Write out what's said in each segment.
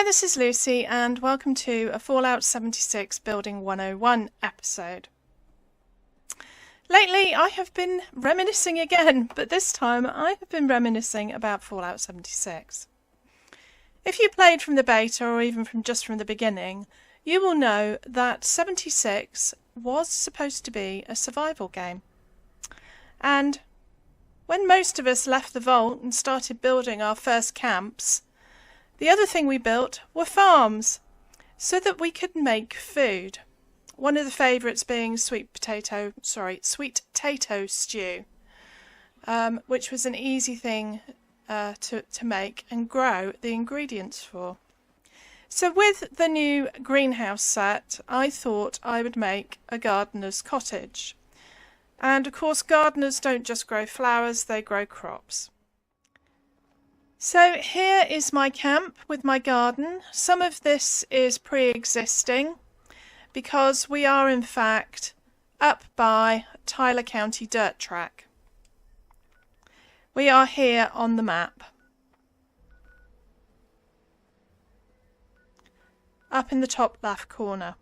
this is Lucy and welcome to a Fallout 76 Building 101 episode. Lately I have been reminiscing again, but this time I have been reminiscing about Fallout 76. If you played from the beta or even just from the beginning, you will know that 76 was supposed to be a survival game. And when most of us left the vault and started building our first camps, the other thing we built were farms, so that we could make food. One of the favourites being sweet potato stew, which was an easy thing to make and grow the ingredients for. So with the new greenhouse set, I thought I would make a gardener's cottage. And of course gardeners don't just grow flowers, they grow crops. So here is my camp with my garden. Some of this is pre-existing because we are in fact up by Tyler County Dirt Track. We are here on the map. Up in the top left corner.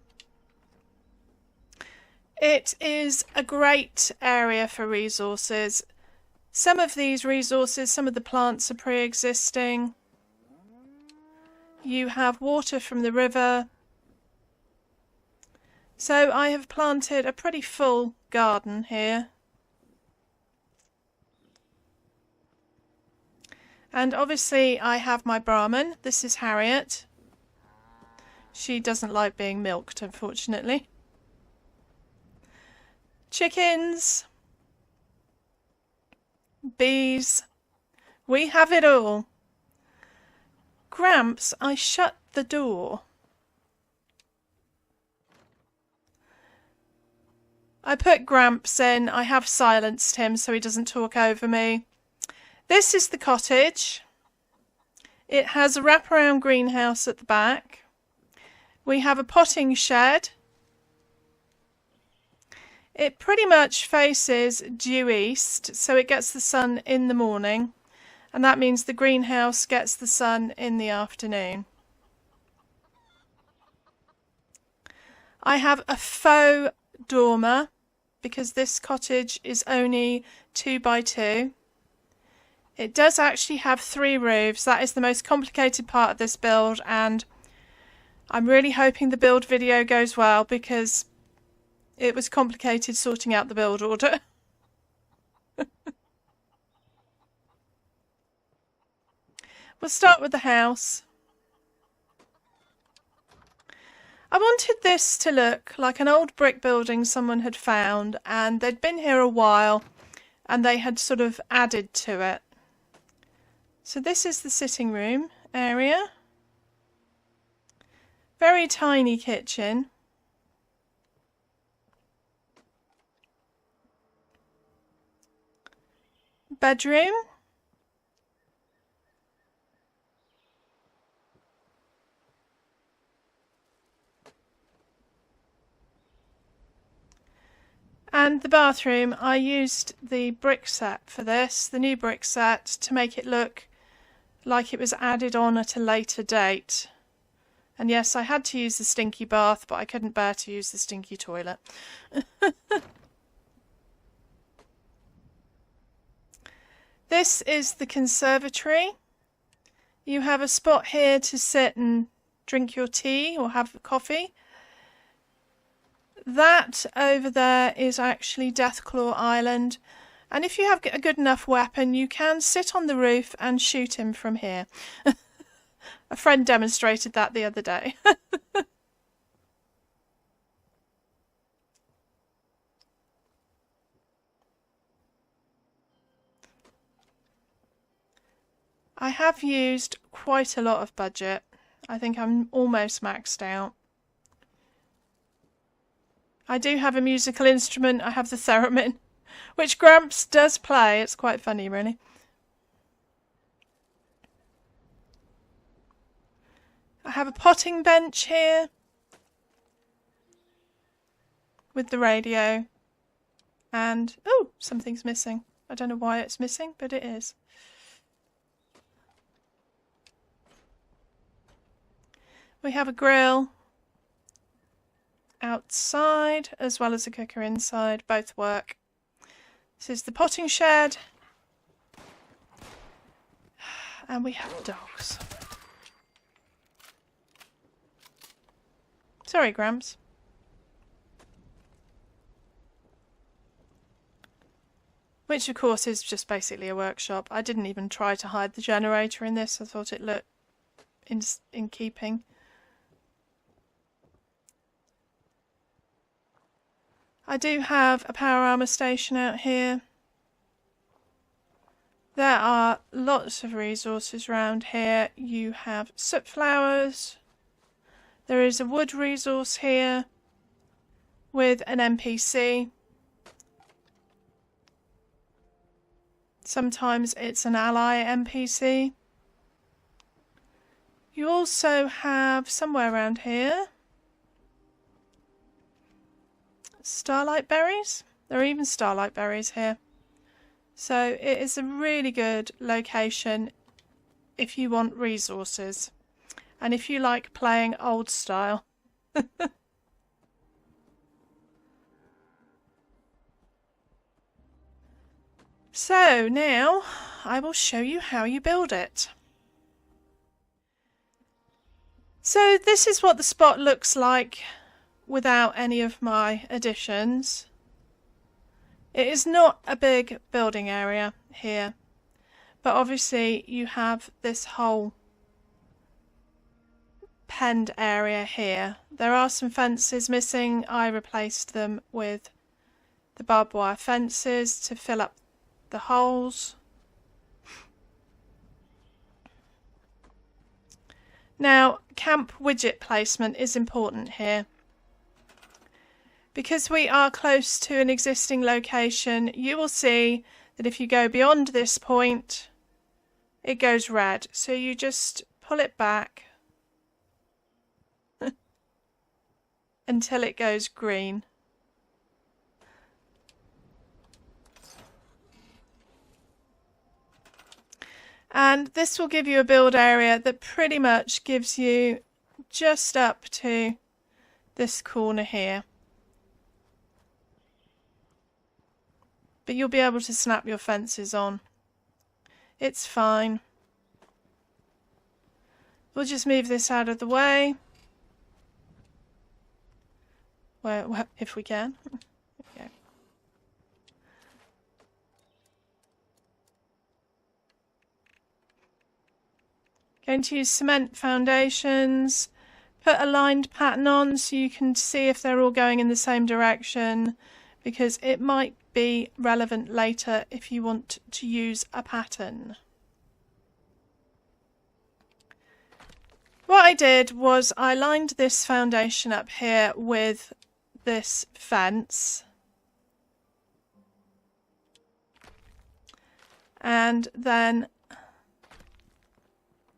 It is a great area for resources. Some of these resources, some of the plants are pre-existing. You have water from the river. So I have planted a pretty full garden here. And obviously I have my Brahmin. This is Harriet. She doesn't like being milked, unfortunately. Chickens. Bees. We have it all. Gramps, I shut the door. I put Gramps in. I have silenced him so he doesn't talk over me. This is the cottage. It has a wraparound greenhouse at the back. We have a potting shed. It pretty much faces due east, so it gets the sun in the morning, and that means the greenhouse gets the sun in the afternoon. I have a faux dormer because this cottage is only 2 by 2. It does actually have 3 roofs. That is the most complicated part of this build, and I'm really hoping the build video goes well because it was complicated sorting out the build order. We'll start with the house. I wanted this to look like an old brick building someone had found, and they'd been here a while and they had sort of added to it. So this is the sitting room area. Very tiny kitchen. Bedroom. And the bathroom. I used the brick set for this, the new brick set, to make it look like it was added on at a later date. And yes, I had to use the stinky bath, but I couldn't bear to use the stinky toilet. This is the conservatory. You have a spot here to sit and drink your tea or have coffee. That over there is actually Deathclaw Island. And if you have a good enough weapon, you can sit on the roof and shoot him from here. A friend demonstrated that the other day. I have used quite a lot of budget. I think I'm almost maxed out. I do have a musical instrument. I have the theremin, which Gramps does play. It's quite funny, really. I have a potting bench here with the radio. And, oh, something's missing. I don't know why it's missing, but it is. We have a grill outside as well as a cooker inside. Both work. This is the potting shed. And we have dogs. Sorry, Gramps. Which, of course, is just basically a workshop. I didn't even try to hide the generator in this. I thought it looked in keeping. I do have a power armor station out here. There are lots of resources around here. You have soot flowers. There is a wood resource here with an NPC. Sometimes it's an ally NPC. You also have somewhere around here starlight berries. There are even starlight berries here. So it is a really good location if you want resources and if you like playing old style. So now I will show you how you build it. So this is what the spot looks like without any of my additions. It is not a big building area here, but obviously you have this whole penned area here. There are some fences missing. I replaced them with the barbed wire fences to fill up the holes. Now, camp widget placement is important here. Because we are close to an existing location, you will see that if you go beyond this point, it goes red. So you just pull it back until it goes green. And this will give you a build area that pretty much gives you just up to this corner here. But you'll be able to snap your fences on. It's fine. We'll just move this out of the way. Well, if we can. Okay. Going to use cement foundations. Put a lined pattern on so you can see if they're all going in the same direction, because it might be relevant later if you want to use a pattern. What I did was I lined this foundation up here with this fence, and then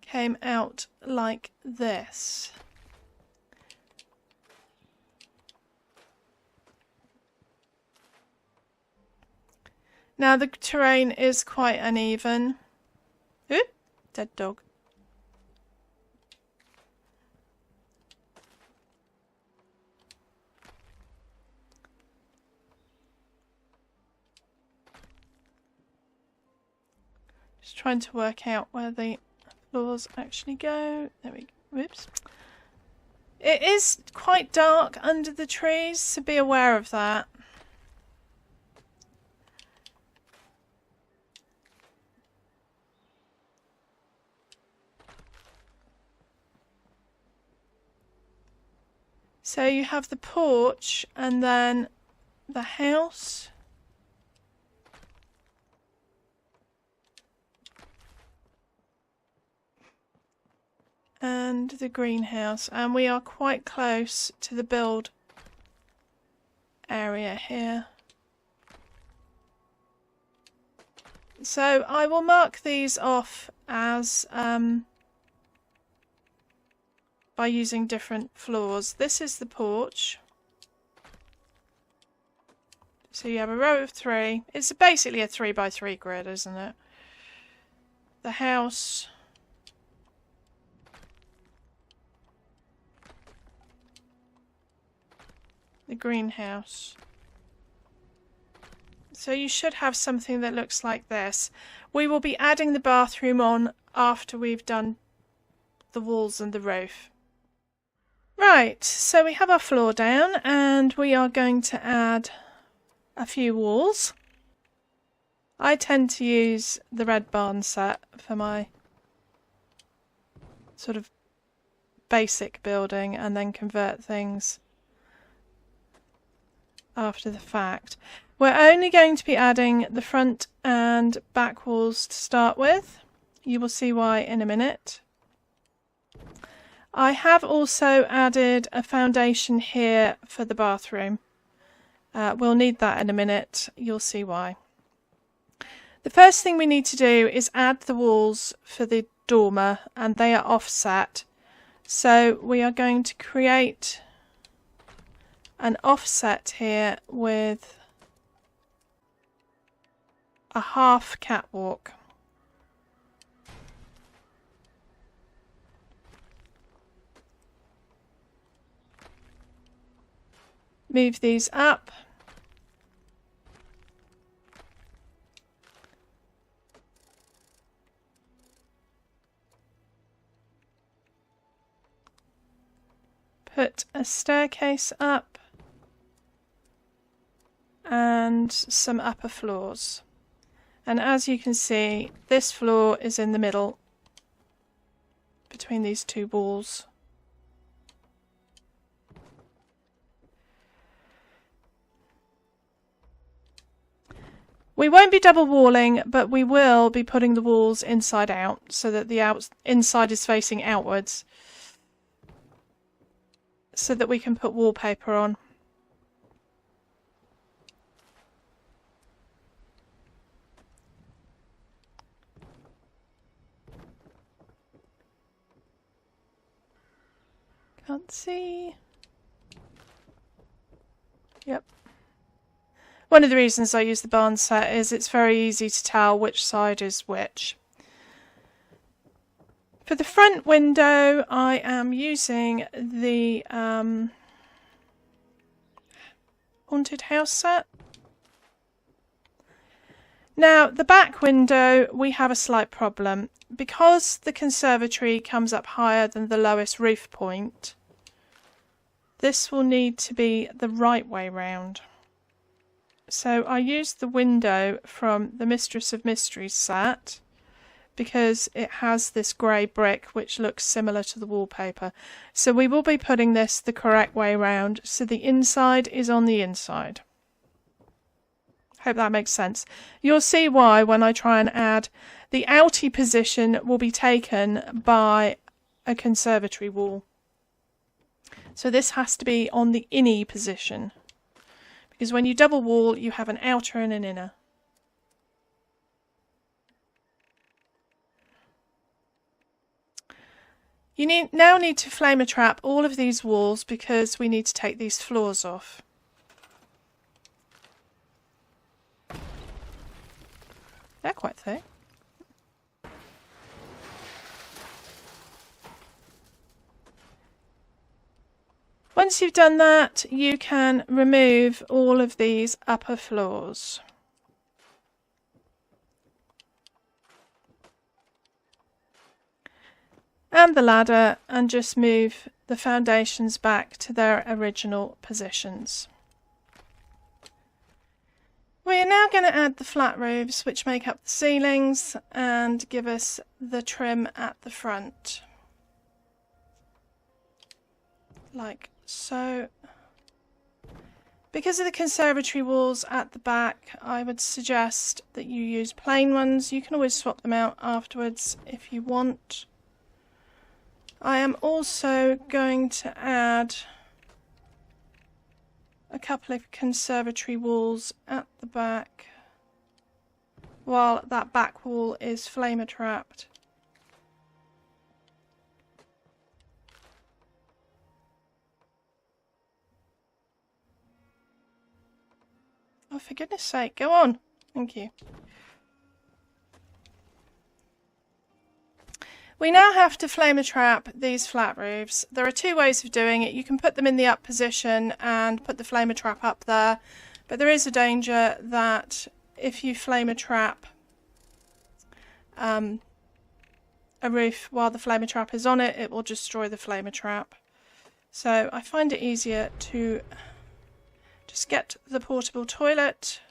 came out like this. Now the terrain is quite uneven. Oop, dead dog. Just trying to work out where the floors actually go. There we go. Whoops. It is quite dark under the trees, so be aware of that. So you have the porch and then the house. And the greenhouse, and we are quite close to the build area here. So I will mark these off as by using different floors. This is the porch. So you have a row of 3. It's basically a 3x3 grid, isn't it? The house. the greenhouse. So you should have something that looks like this. We will be adding the bathroom on after we've done the walls and the roof. Right, so we have our floor down and we are going to add a few walls. I tend to use the red barn set for my sort of basic building and then convert things after the fact. We're only going to be adding the front and back walls to start with. You will see why in a minute. I have also added a foundation here for the bathroom. We'll need that in a minute. You'll see why. The first thing we need to do is add the walls for the dormer, and they are offset. So we are going to create an offset here with a half catwalk. Move these up. Put a staircase up and some upper floors. And as you can see, this floor is in the middle between these two walls. We won't be double walling, but we will be putting the walls inside out so that the inside is facing outwards, so that we can put wallpaper on. Can't see. Yep. One of the reasons I use the barn set is it's very easy to tell which side is which. For the front window, I am using the haunted house set. Now, the back window, we have a slight problem. Because the conservatory comes up higher than the lowest roof point, this will need to be the right way round. So I used the window from the Mistress of Mysteries set because it has this grey brick which looks similar to the wallpaper. So we will be putting this the correct way round so the inside is on the inside. Hope that makes sense. You'll see why when I try and add. The outie position will be taken by a conservatory wall. So this has to be on the innie position. Because when you double wall, you have an outer and an inner. You now need to flame a trap all of these walls because we need to take these floors off. They're quite thick. Once you've done that, you can remove all of these upper floors. And the ladder, and just move the foundations back to their original positions. We are now going to add the flat roofs which make up the ceilings and give us the trim at the front. Like so. Because of the conservatory walls at the back, I would suggest that you use plain ones. You can always swap them out afterwards if you want. I am also going to add a couple of conservatory walls at the back while that back wall is flamer trapped. Oh, for goodness sake, go on. Thank you. We now have to flame a trap these flat roofs. There are two ways of doing it. You can put them in the up position and put the flamer trap up there, but there is a danger that if you flame a trap a roof while the flamer trap is on it, it will destroy the flamer trap. So I find it easier to just get the portable toilet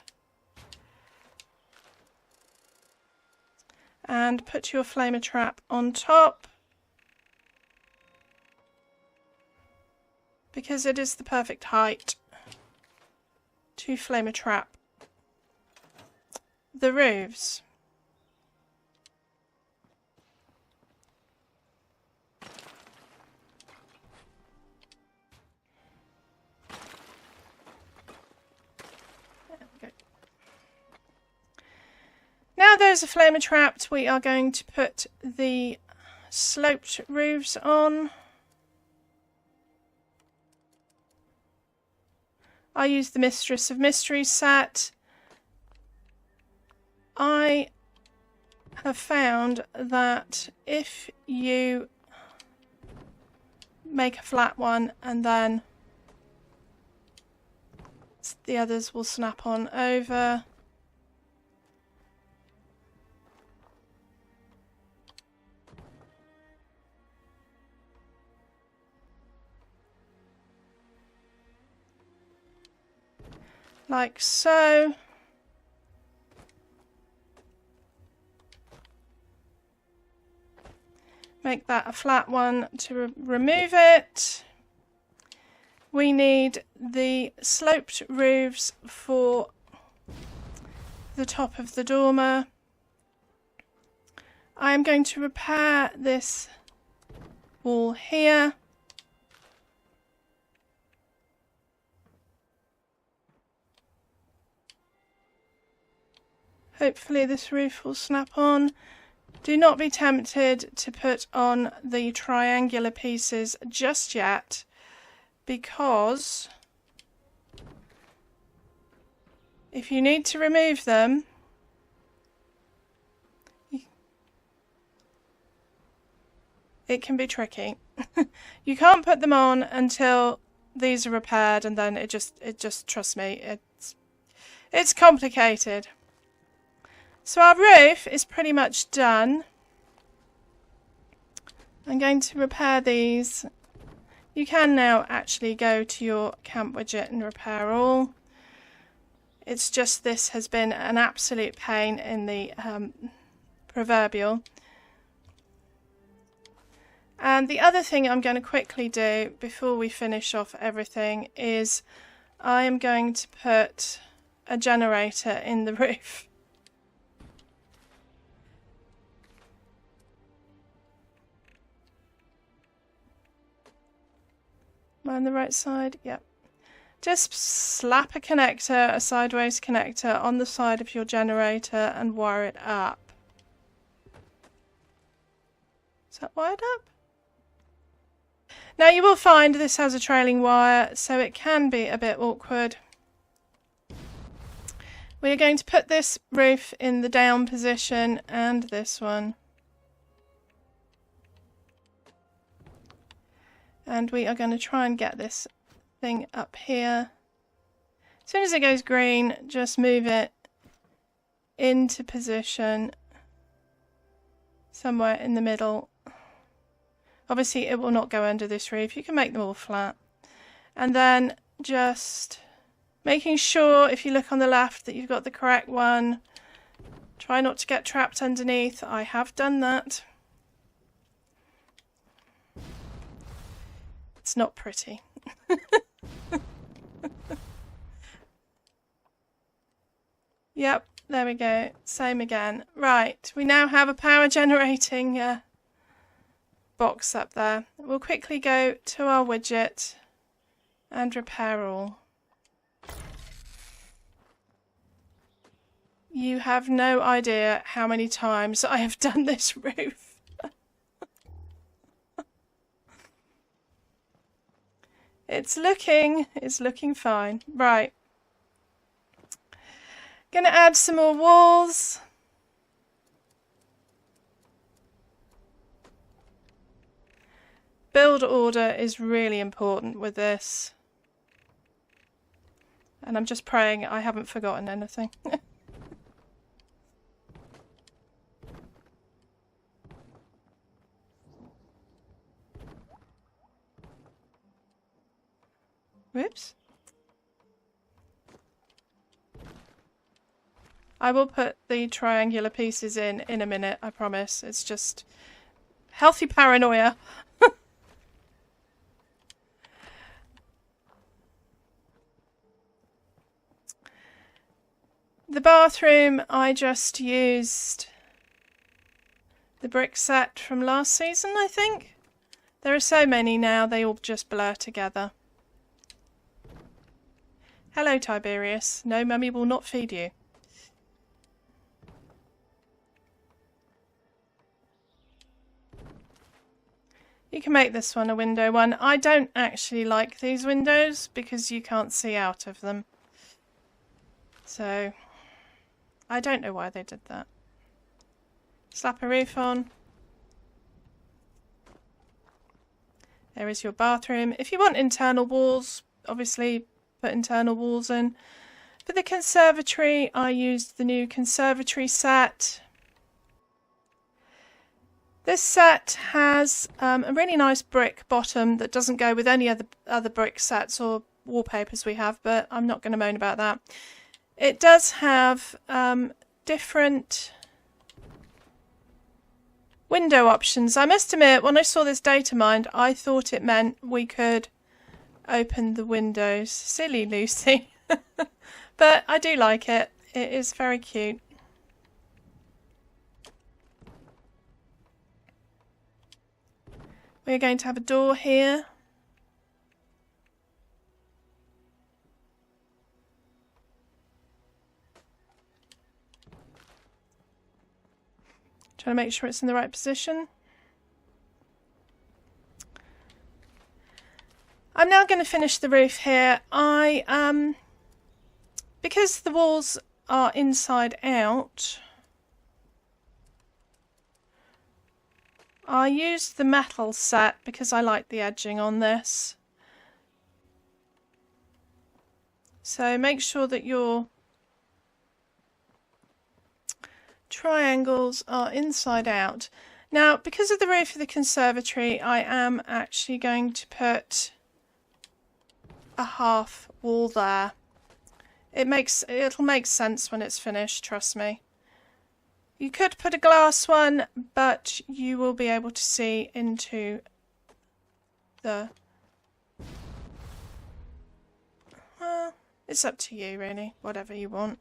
and put your flamer trap on top, because it is the perfect height to flamer trap the roofs. Now those are flamer trapped, we are going to put the sloped roofs on. I use the Mistress of Mysteries set. I have found that if you make a flat one and then the others will snap on over. Like so. Make that a flat one to remove it. We need the sloped roofs for the top of the dormer. I am going to repair this wall here. Hopefully this roof will snap on. Do not be tempted to put on the triangular pieces just yet, because if you need to remove them, it can be tricky. You can't put them on until these are repaired, and then it just trust me, it's complicated. So our roof is pretty much done. I'm going to repair these. You can now actually go to your camp widget and repair all. It's just this has been an absolute pain in the proverbial. And the other thing I'm going to quickly do before we finish off everything is I am going to put a generator in the roof. Am I on the right side? Yep. Just slap a connector, a sideways connector, on the side of your generator and wire it up. Is that wired up? Now you will find this has a trailing wire, so it can be a bit awkward. We are going to put this roof in the down position and this one. And we are going to try and get this thing up here. As soon as it goes green, just move it into position somewhere in the middle. Obviously it will not go under this roof. You can make them all flat. And then just making sure, if you look on the left, that you've got the correct one. Try not to get trapped underneath. I have done that. It's not pretty. Yep, there we go. Same again. Right, we now have a power generating box up there. We'll quickly go to our widget and repair all. You have no idea how many times I have done this roof. It's looking fine. Right. Gonna add some more walls. build order is really important with this. And I'm just praying I haven't forgotten anything. Whoops. I will put the triangular pieces in a minute, I promise. It's just healthy paranoia. The bathroom, I just used the brick set from last season, I think. There are so many now, they all just blur together. Hello, Tiberius. No, Mummy will not feed you. You can make this one a window one. I don't actually like these windows because you can't see out of them. So, I don't know why they did that. Slap a roof on. There is your bathroom. If you want internal walls, obviously put internal walls in. For the conservatory, I used the new conservatory set. This set has a really nice brick bottom that doesn't go with any other brick sets or wallpapers we have, but I'm not going to moan about that. It does have different window options. I must admit, when I saw this data mined, I thought it meant we could open the windows. Silly Lucy. But I do like it. It is very cute. We're going to have a door here. Trying to make sure it's in the right position. I'm now going to finish the roof here. Because the walls are inside out, I used the metal set because I like the edging on this. So make sure that your triangles are inside out. Now, because of the roof of the conservatory, I am actually going to put a half wall there. It'll make sense when it's finished, trust me. You could put a glass one, but you will be able to see into the... Well, it's up to you really, whatever you want.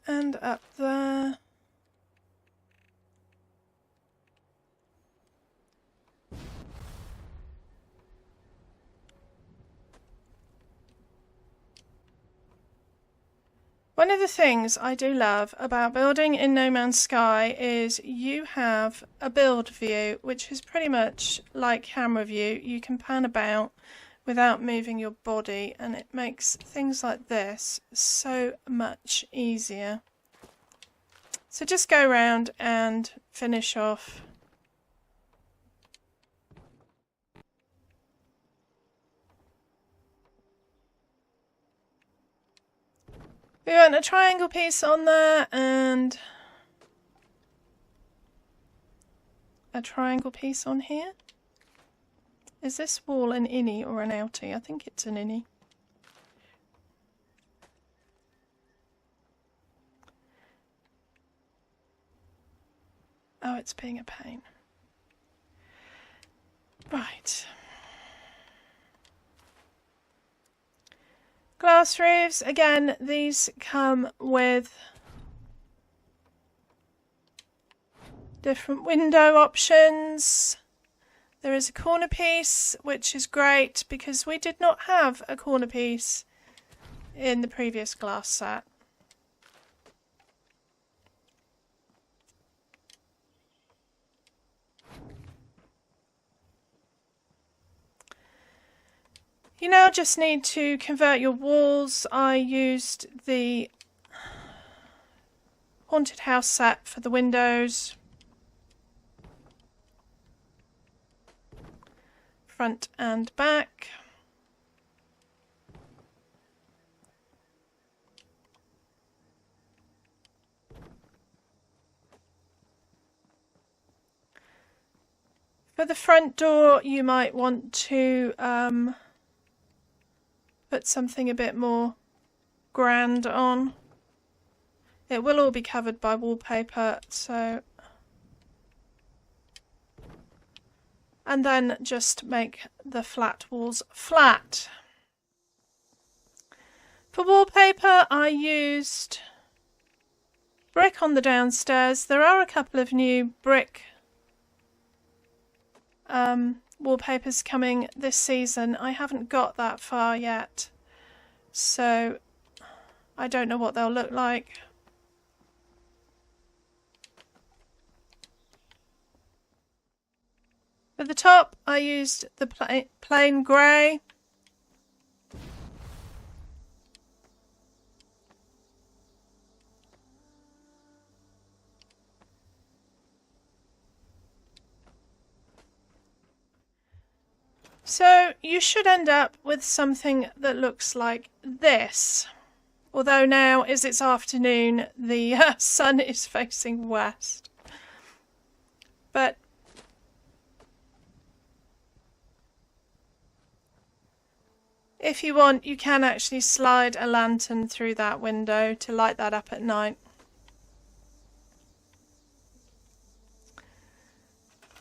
And up there. One of the things I do love about building in No Man's Sky is you have a build view, which is pretty much like camera view. You can pan about without moving your body, and it makes things like this so much easier. So just go around and finish off. We want a triangle piece on there and a triangle piece on here. Is this wall an innie or an outie? I think it's an innie. Oh, it's being a pain. Right. Glass roofs, again, these come with different window options. There is a corner piece, which is great because we did not have a corner piece in the previous glass set. You now just need to convert your walls. I used the haunted house set for the windows, front and back. For the front door, you might want to put something a bit more grand on. It will all be covered by wallpaper, so... And then just make the flat walls flat. For wallpaper, I used brick on the downstairs. There are a couple of new brick wallpapers coming this season. I haven't got that far yet, so I don't know what they'll look like. For the top, I used the plain grey. So you should end up with something that looks like this. Although now, as it's afternoon, the sun is facing west. But if you want, you can actually slide a lantern through that window to light that up at night.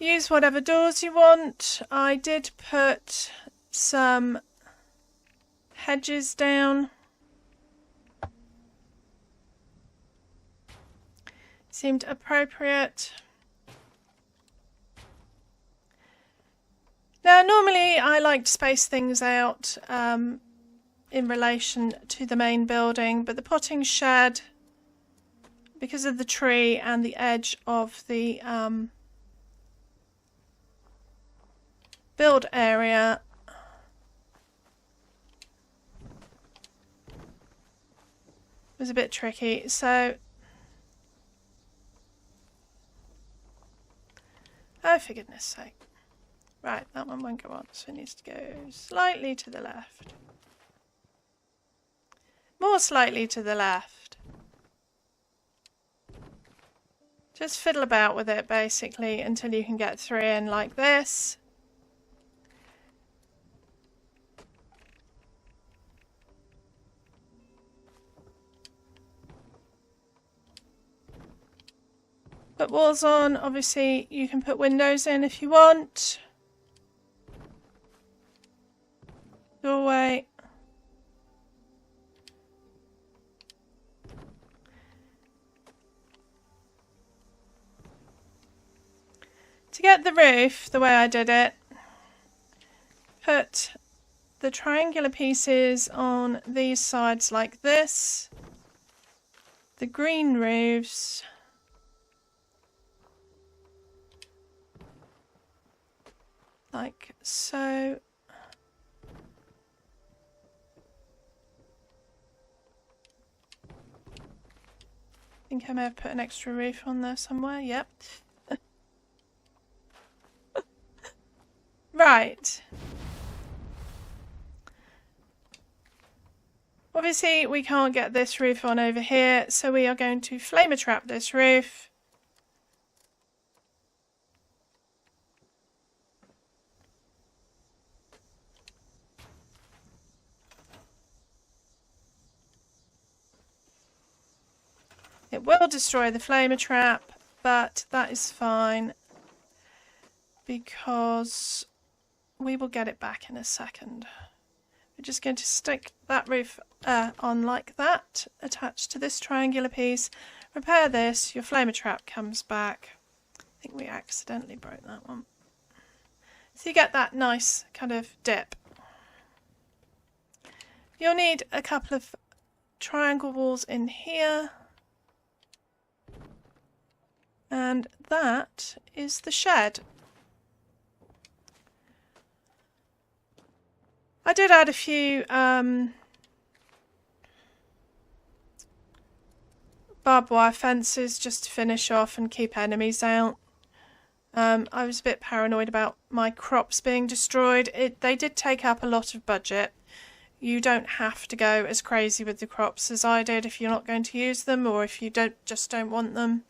Use whatever doors you want. I did put some hedges down. Seemed appropriate. Now, normally I like to space things out in relation to the main building, but the potting shed, because of the tree and the edge of the build area, was a bit tricky, so oh, for goodness sake. Right, that one won't go on, so it needs to go slightly to the left. More slightly to the left. Just fiddle about with it basically until you can get 3 in like this. Put walls on. Obviously you can put windows in if you want. Doorway. To get the roof, the way I did it, put the triangular pieces on these sides like this. The green roofs like so. I think I may have put an extra roof on there somewhere. Yep. Right. Obviously we can't get this roof on over here, so we are going to flamer trap this roof. It will destroy the flamer trap, but that is fine because we will get it back in a second. We're just going to stick that roof on like that, attached to this triangular piece. Repair this, your flamer trap comes back. I think we accidentally broke that one. So you get that nice kind of dip. You'll need a couple of triangle walls in here. And that is the shed. I did add a few barbed wire fences just to finish off and keep enemies out. I was a bit paranoid about my crops being destroyed. They did take up a lot of budget. You don't have to go as crazy with the crops as I did if you're not going to use them, or if you just don't want them.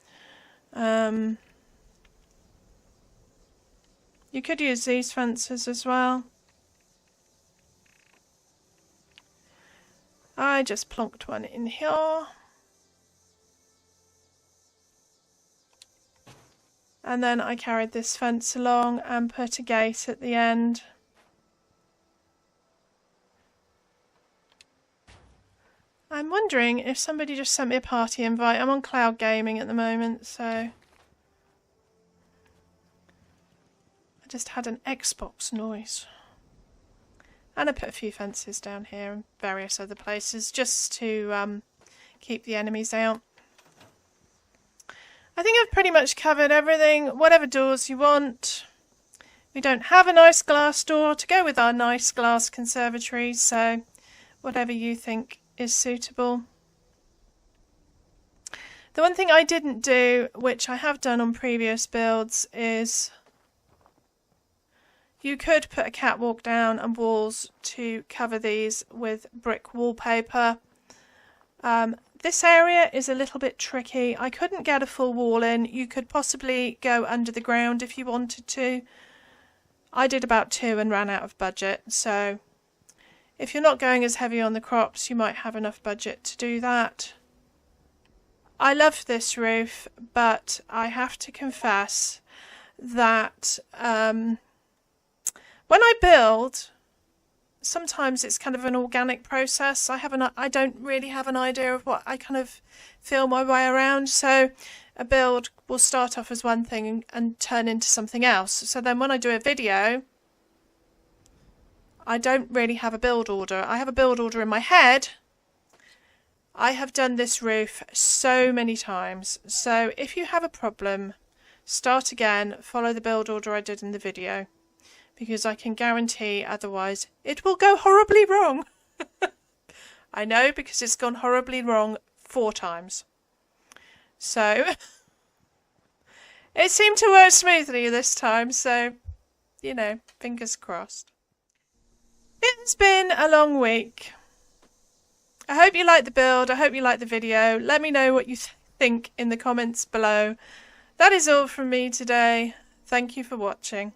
You could use these fences as well. I just plonked one in here. And then I carried this fence along and put a gate at the end. I'm wondering if somebody just sent me a party invite. I'm on cloud gaming at the moment, so I just had an Xbox noise. And I put a few fences down here and various other places just to keep the enemies out. I think I've pretty much covered everything, whatever doors you want. We don't have a nice glass door to go with our nice glass conservatory, so whatever you think is suitable. The one thing I didn't do, which I have done on previous builds, is you could put a catwalk down and walls to cover these with brick wallpaper. This area is a little bit tricky. I couldn't get a full wall in. You could possibly go under the ground if you wanted to. I did about 2 and ran out of budget, so if you're not going as heavy on the crops, you might have enough budget to do that. I love this roof, but I have to confess that when I build, sometimes it's kind of an organic process. I don't really have an idea of what I kind of feel my way around. So a build will start off as one thing and turn into something else. So then when I do a video, I don't really have a build order. I have a build order in my head. I have done this roof so many times. So if you have a problem, start again, follow the build order I did in the video, because I can guarantee otherwise it will go horribly wrong. I know, because it's gone horribly wrong 4 times. So it seemed to work smoothly this time, so, you know, fingers crossed. It's been a long week. I hope you liked the build. I hope you liked the video. Let me know what you think in the comments below. That is all from me today. Thank you for watching.